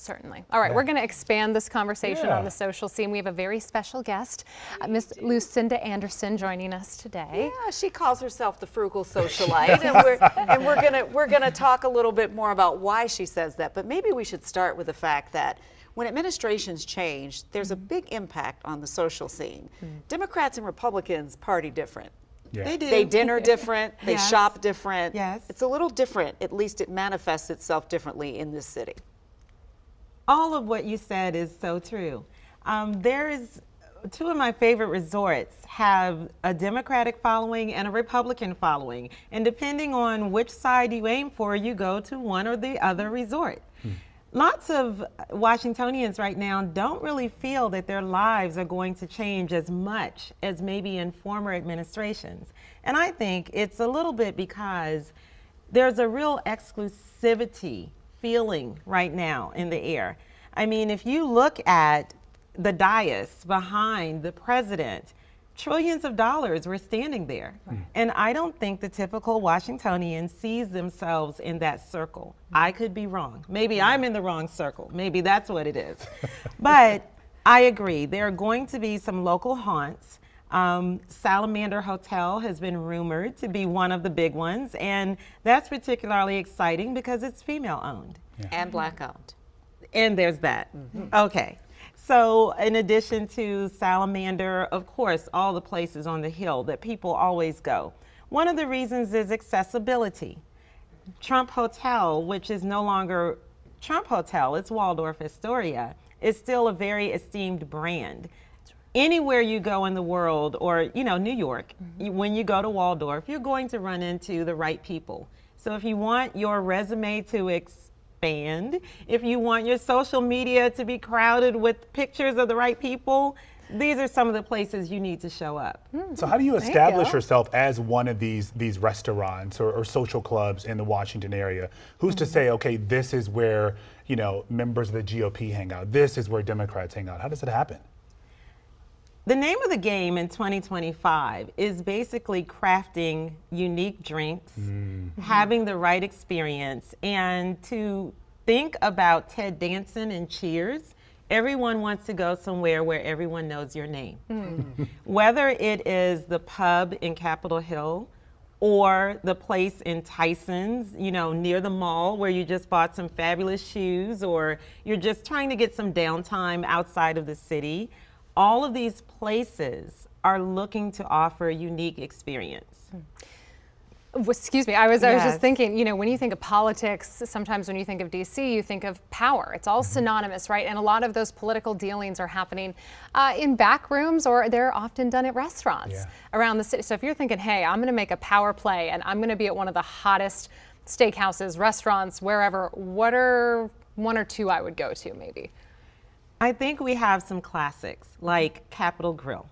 Certainly. All right, we're going to expand this conversation on the social scene. We have a very special guest, Miss Lucinda Anderson, joining us today. Yeah, she calls herself the Frugal Socialite, and we're gonna talk a little bit more about why she says that. But maybe we should start with the fact that when administrations change, there's a big impact on the social scene. Democrats and Republicans party different. Yeah. They do. They dinner different. They shop different. Yes. It's a little different. At least it manifests itself differently in this city. All of what you said is so true. Two of my favorite resorts have a Democratic following and a Republican following. And depending on which side you aim for, you go to one or the other resort. Lots of Washingtonians right now don't really feel that their lives are going to change as much as maybe in former administrations. And I think it's a little bit because there's a real exclusivity feeling right now in the air. I mean, if you look at the dais behind the president, trillions of dollars were standing there. And I don't think the typical Washingtonian sees themselves in that circle. I could be wrong. Maybe I'm in the wrong circle. Maybe that's what it is. But I agree. There are going to be some local haunts. Salamander Hotel has been rumored to be one of the big ones, and that's particularly exciting because it's female owned. And Black owned. And there's that. Okay. So in addition to Salamander, of course, all the places on the hill that people always go. One of the reasons is accessibility. Trump Hotel, which is no longer Trump Hotel, it's Waldorf Astoria, is still a very esteemed brand. Anywhere you go in the world, or New York, when you go to Waldorf, you're going to run into the right people. So if you want your resume to expand, if you want your social media to be crowded with pictures of the right people, these are some of the places you need to show up. So how do you establish yourself as one of these restaurants or social clubs in the Washington area? Who's to say, okay, this is where members of the GOP hang out, this is where Democrats hang out? How does it happen? The name of the game in 2025 is basically crafting unique drinks, having the right experience, and to think about Ted Danson and Cheers. Everyone wants to go somewhere where everyone knows your name. Whether it is the pub in Capitol Hill or the place in Tyson's, near the mall where you just bought some fabulous shoes, or you're just trying to get some downtime outside of the city. All of these places are looking to offer a unique experience. Excuse me, I was just thinking, when you think of politics, sometimes when you think of DC, you think of power. It's all synonymous, right? And a lot of those political dealings are happening in back rooms, or they're often done at restaurants around the city. So if you're thinking, hey, I'm gonna make a power play and I'm gonna be at one of the hottest steakhouses, restaurants, wherever, what are one or two I would go to maybe? I think we have some classics like Capitol Grill.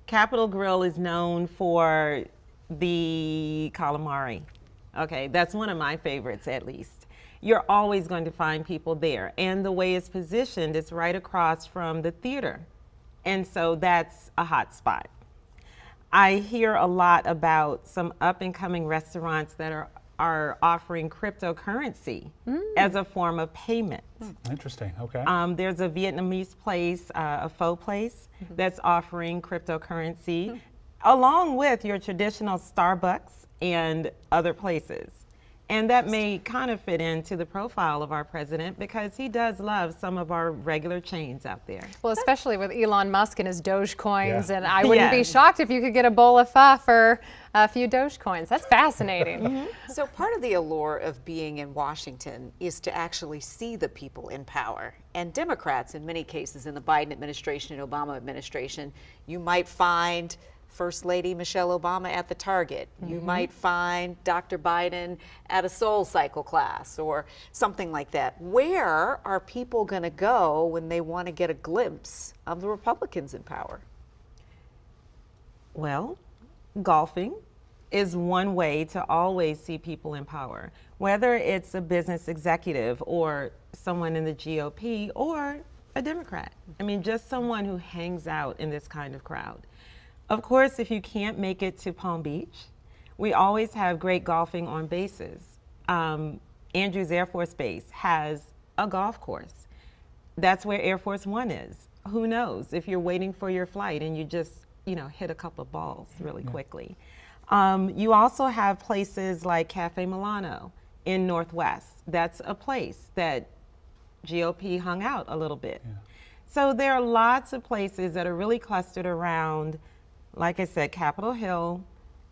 Capitol Grill is known for the calamari. Okay, that's one of my favorites at least. You're always going to find people there. And the way it's positioned is right across from the theater. And so that's a hot spot. I hear a lot about some up and coming restaurants that are offering cryptocurrency as a form of payment. Interesting, okay. There's a Vietnamese place, a pho place, that's offering cryptocurrency along with your traditional Starbucks and other places. And that may kind of fit into the profile of our president because he does love some of our regular chains out there. Well, especially with Elon Musk and his Dogecoins, and I wouldn't be shocked if you could get a bowl of pho for a few Dogecoins. That's fascinating. So part of the allure of being in Washington is to actually see the people in power. And Democrats, in many cases, in the Biden administration and Obama administration, you might find First Lady Michelle Obama at the Target. You might find Dr. Biden at a Soul Cycle class or something like that. Where are people going to go when they want to get a glimpse of the Republicans in power? Well, golfing is one way to always see people in power, whether it's a business executive or someone in the GOP or a Democrat. I mean, just someone who hangs out in this kind of crowd. Of course, if you can't make it to Palm Beach, we always have great golfing on bases. Andrews Air Force Base has a golf course. That's where Air Force One is. Who knows if you're waiting for your flight and you just, hit a couple of balls really quickly. You also have places like Cafe Milano in Northwest. That's a place that GOP hung out a little bit. Yeah. So there are lots of places that are really clustered around, like I said, Capitol Hill,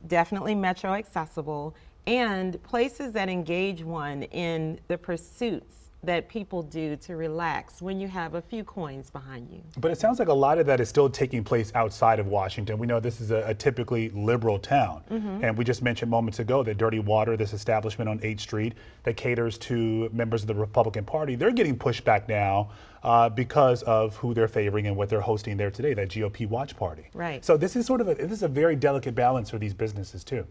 definitely metro accessible, and places that engage one in the pursuits that people do to relax when you have a few coins behind you. But it sounds like a lot of that is still taking place outside of Washington. We know this is a typically liberal town. And we just mentioned moments ago that Dirty Water, this establishment on 8th Street that caters to members of the Republican Party, they're getting pushed back now because of who they're favoring and what they're hosting there today, that GOP watch party. Right. So this is this is a very delicate balance for these businesses too.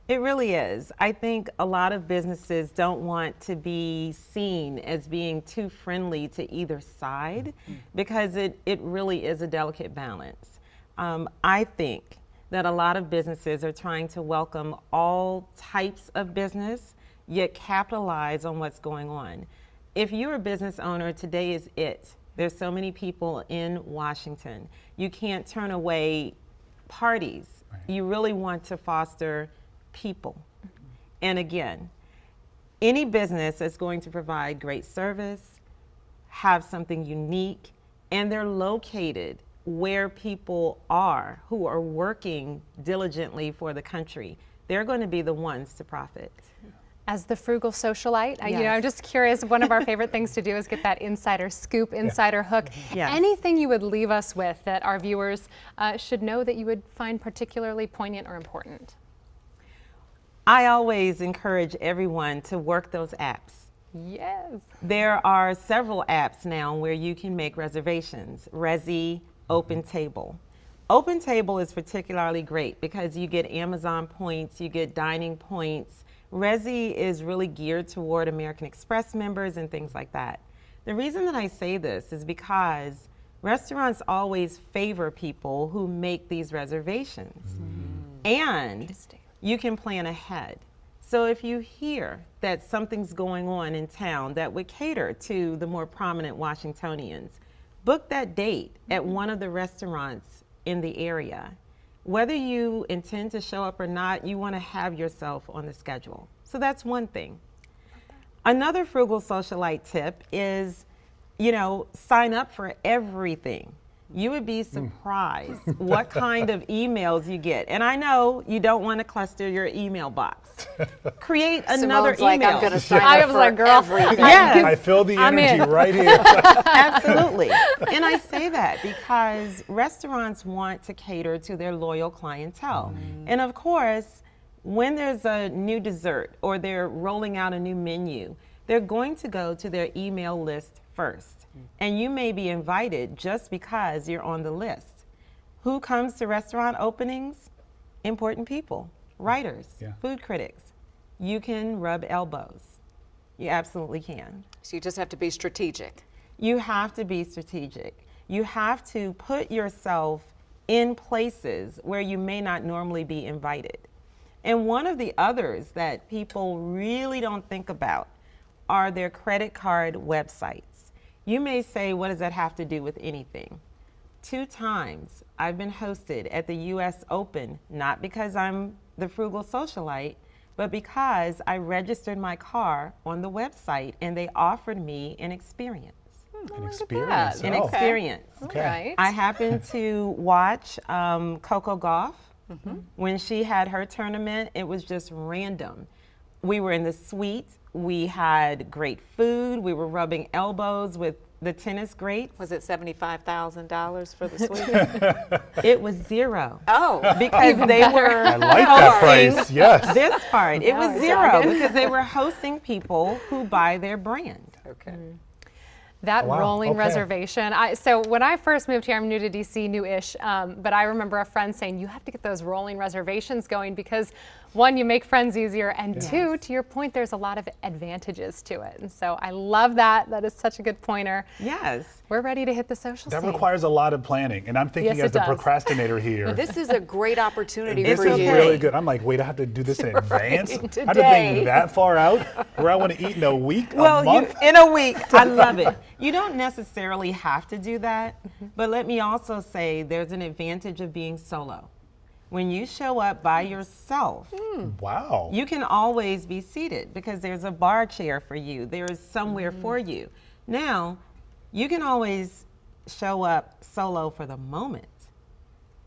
It really is. I think a lot of businesses don't want to be seen as being too friendly to either side because it really is a delicate balance. I think that a lot of businesses are trying to welcome all types of business, yet capitalize on what's going on. If you're a business owner, today is it. There's so many people in Washington. You can't turn away parties. Right. You really want to foster people. And again, any business that's going to provide great service, have something unique, and they're located where people are who are working diligently for the country, they're going to be the ones to profit. As the frugal socialite, Yes. I'm just curious, one of our favorite things to do is get that insider scoop, insider hook. Yes. Anything you would leave us with that our viewers should know that you would find particularly poignant or important? I always encourage everyone to work those apps. Yes. There are several apps now where you can make reservations. Resy, OpenTable. OpenTable is particularly great because you get Amazon points, you get dining points. Resy is really geared toward American Express members and things like that. The reason that I say this is because restaurants always favor people who make these reservations. And you can plan ahead. So if you hear that something's going on in town that would cater to the more prominent Washingtonians, book that date at one of the restaurants in the area. Whether you intend to show up or not, you want to have yourself on the schedule. So that's one thing. Another frugal socialite tip is, sign up for everything. You would be surprised what kind of emails you get. And I know you don't want to cluster your email box. Create another email. Like, I'm going to sign I up was for like, girl, everything. Yes. I feel the energy right here. Absolutely. And I say that because restaurants want to cater to their loyal clientele. And of course, when there's a new dessert or they're rolling out a new menu, they're going to go to their email list first. And you may be invited just because you're on the list. Who comes to restaurant openings? Important people, writers, food critics. You can rub elbows. You absolutely can. So you just have to be strategic. You have to be strategic. You have to put yourself in places where you may not normally be invited. And one of the others that people really don't think about are their credit card websites. You may say, what does that have to do with anything? 2 times I've been hosted at the US Open, not because I'm the frugal socialite, but because I registered my car on the website and they offered me an experience. An experience. An experience. Okay. Right. I happened to watch Coco Gauff when she had her tournament. It was just random. We were in the suite. We had great food. We were rubbing elbows with the tennis greats. Was it $75,000 for the suite? It was 0. Oh. Because they were I like that phrase, yes. this part. It was it's 0 all good. because they were hosting people who buy their brand. Okay. That Wow, rolling okay. reservation. So when I first moved here, I'm new to DC, new-ish, but I remember a friend saying, you have to get those rolling reservations going because one, you make friends easier, and two, to your point, there's a lot of advantages to it. And so I love that. That is such a good pointer. Yes. We're ready to hit the social That scene. requires a lot of planning, and I'm thinking Yes, as it the does. procrastinator here. This is a great opportunity This for is you. really good. I'm like, wait, I have to do this in advance? I have to today. think that far out where I want to eat in a week, a Well, month? in a week. I love it. You don't necessarily have to do that, but let me also say there's an advantage of being solo. When you show up by yourself, Wow. you can always be seated because there's a bar chair for you. There is somewhere for you. Now, you can always show up solo for the moment.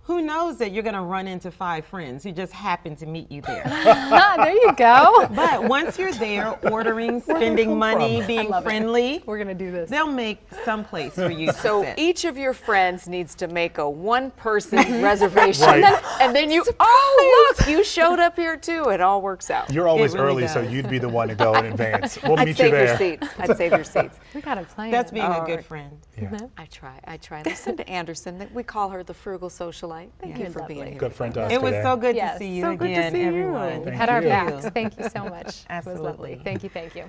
Who knows that you're going to run into 5 friends who just happen to meet you there. There you go. But once you're there, ordering, spending money, being friendly, We're going to do this. they'll make some place for you to So sit. each of your friends needs to make a one-person reservation, Right. and then you, oh look, you showed up here too. It all works out. You're always really early, so does. you'd be the one to go in advance. We'll I'd meet you save your there. seats. I'd save your seats. We got to plan. That's being a Oh, good friend. Yeah. I try. Lucinda Anderson, we call her the Frugal Socialite. Thank you for Lovely. being here. Good friend to us It was today. so good Yes. to see you So good to again, see you. everyone. Thank Had our you. backs. Thank you so much. It was lovely. Absolutely. Thank you.